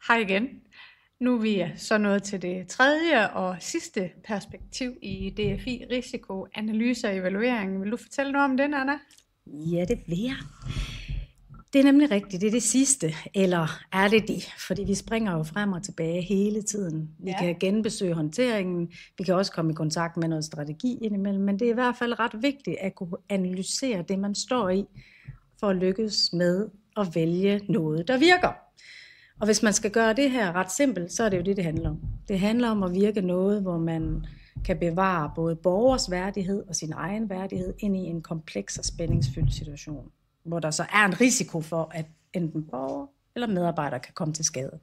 Hej igen. Nu er vi så nået til det tredje og sidste perspektiv i DFI, risiko, analyse og evaluering. Vil du fortælle noget om det, Anna? Ja, det vil jeg. Det er nemlig rigtigt, det er det sidste, eller er det det? Fordi vi springer jo frem og tilbage hele tiden. Vi kan genbesøge håndteringen, vi kan også komme i kontakt med noget strategi indimellem, men det er i hvert fald ret vigtigt at kunne analysere det, man står i, for at lykkes med at vælge noget, der virker. Og hvis man skal gøre det her ret simpelt, så er det jo det handler om. Det handler om at virke noget, hvor man kan bevare både borgers værdighed og sin egen værdighed ind i en kompleks og spændingsfyldt situation, hvor der så er en risiko for, at enten borger eller medarbejder kan komme til skade.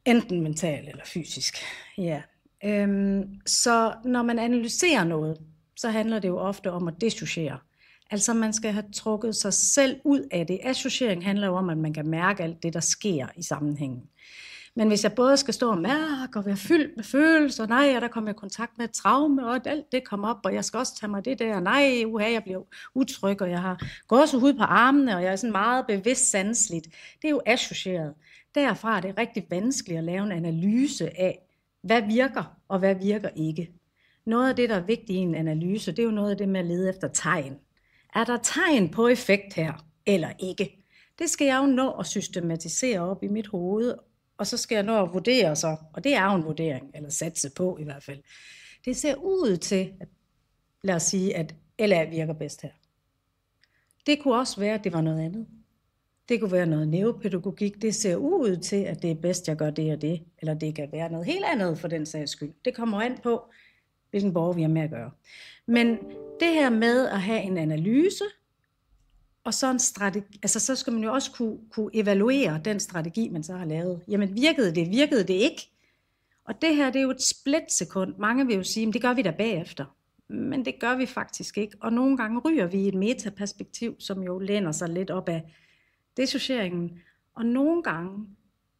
Enten mentalt eller fysisk. Ja. Så når man analyserer noget, så handler det jo ofte om at dissociere. Altså man skal have trukket sig selv ud af det. Associering handler jo om, at man kan mærke alt det, der sker i sammenhængen. Men hvis jeg både skal stå og mærke og være fyldt med følelser, nej, og der kommer jeg i kontakt med et traume, og alt det kommer op, og jeg skal også tage mig det der, nej, jeg bliver utryg, og jeg har gåsehud på armene, og jeg er sådan meget bevidst sanseligt. Det er jo associeret. Derfra er det rigtig vanskeligt at lave en analyse af, hvad virker, og hvad virker ikke. Noget af det, der er vigtigt i en analyse, det er jo noget af det med at lede efter tegn. Er der tegn på effekt her, eller ikke? Det skal jeg jo nå at systematisere op i mit hoved, og så skal jeg nå at vurdere så, og det er jo en vurdering, eller satse på i hvert fald. Det ser ud til, at, lad os sige, at LA virker bedst her. Det kunne også være, at det var noget andet. Det kunne være noget neuropædagogik. Det ser ud til, at det er bedst, jeg gør det og det, eller det kan være noget helt andet for den sags skyld. Det kommer an på, hvilken borger vi har med at gøre. Men det her med at have en analyse, og så en strategi, altså så skal man jo også kunne evaluere den strategi, man så har lavet. Jamen virkede det ikke? Og det her, det er jo et splitsekund. Mange vil jo sige, at det gør vi da bagefter. Men det gør vi faktisk ikke. Og nogle gange ryger vi i et metaperspektiv, som jo læner sig lidt op af dissocieringen. Og nogle gange,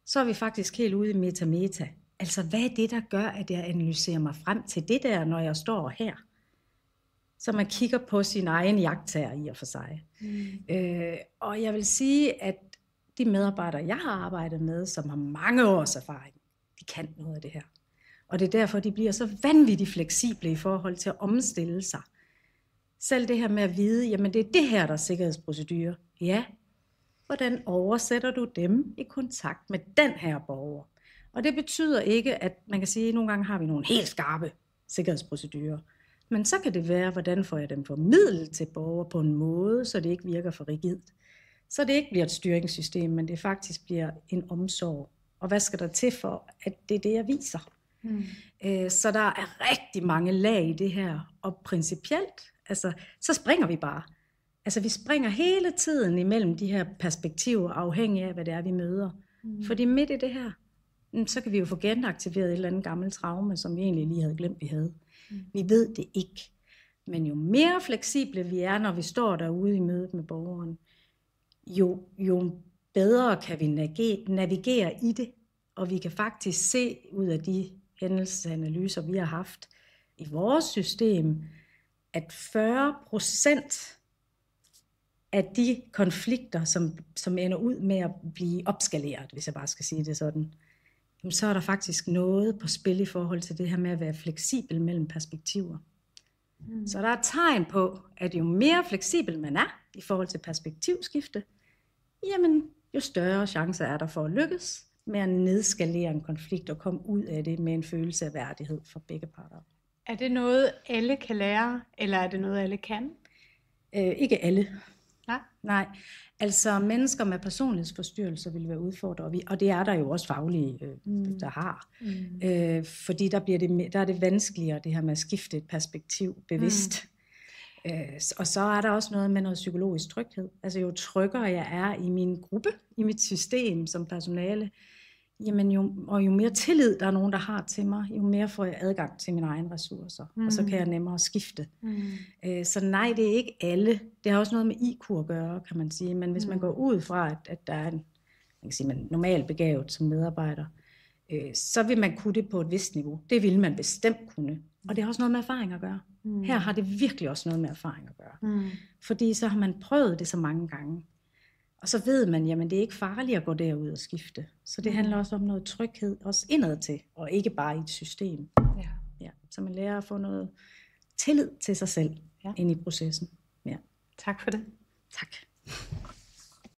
så er vi faktisk helt ude i meta. Altså hvad er det, der gør, at jeg analyserer mig frem til det der, når jeg står her? Så man kigger på sin egen jagttager i og for sig. Og jeg vil sige, at de medarbejdere, jeg har arbejdet med, som har mange års erfaring, de kan noget af det her. Og det er derfor, de bliver så vanvittigt fleksible i forhold til at omstille sig. Selv det her med at vide, jamen det er det her, der er sikkerhedsprocedure. Ja, hvordan oversætter du dem i kontakt med den her borger? Og det betyder ikke, at man kan sige, at nogle gange har vi nogle helt skarpe sikkerhedsprocedurer. Men så kan det være, hvordan får jeg dem formidlet til borgere på en måde, så det ikke virker for rigidt. Så det ikke bliver et styringssystem, men det faktisk bliver en omsorg. Og hvad skal der til for, at det er det, jeg viser? Så der er rigtig mange lag i det her. Og principielt, altså, så springer vi bare. Altså vi springer hele tiden imellem de her perspektiver, afhængig af, hvad det er, vi møder. Fordi midt i det her, så kan vi jo få genaktiveret et eller andet gammelt traume, som vi egentlig lige havde glemt, vi havde. Vi ved det ikke. Men jo mere fleksible vi er, når vi står derude i mødet med borgeren, jo bedre kan vi navigere i det. Og vi kan faktisk se ud af de hændelsesanalyser, vi har haft i vores system, at 40% af de konflikter, som ender ud med at blive opskaleret, hvis jeg bare skal sige det sådan, så er der faktisk noget på spil i forhold til det her med at være fleksibel mellem perspektiver. Så der er tegn på, at jo mere fleksibel man er i forhold til perspektivskifte, jamen jo større chancer er der for at lykkes med at nedskalere en konflikt og komme ud af det med en følelse af værdighed for begge parter. Er det noget, alle kan lære, eller er det noget, alle kan? Ikke alle. Nej. Nej, altså mennesker med personlighedsforstyrrelser vil være udfordret, og det er der jo også faglige, der har. Fordi der er det vanskeligere, det her med at skifte et perspektiv bevidst. Og så er der også noget med noget psykologisk tryghed. Altså jo tryggere jeg er i min gruppe, i mit system som personale, jamen jo mere tillid der er nogen, der har til mig, jo mere får jeg adgang til mine egne ressourcer, og så kan jeg nemmere skifte. Så nej, det er ikke alle. Det har også noget med IQ at gøre, kan man sige. Men hvis man går ud fra, at der er en, man kan sige, man normalt begavet som medarbejder, så vil man kunne det på et vist niveau. Det vil man bestemt kunne. Og det har også noget med erfaring at gøre. Her har det virkelig også noget med erfaring at gøre. Fordi så har man prøvet det så mange gange. Og så ved man, jamen det er ikke farligt at gå derud og skifte. Så det handler også om noget tryghed, også indad til, og ikke bare i et system. Ja. Ja, så man lærer at få noget tillid til sig selv ind i processen. Ja. Tak for det. Tak.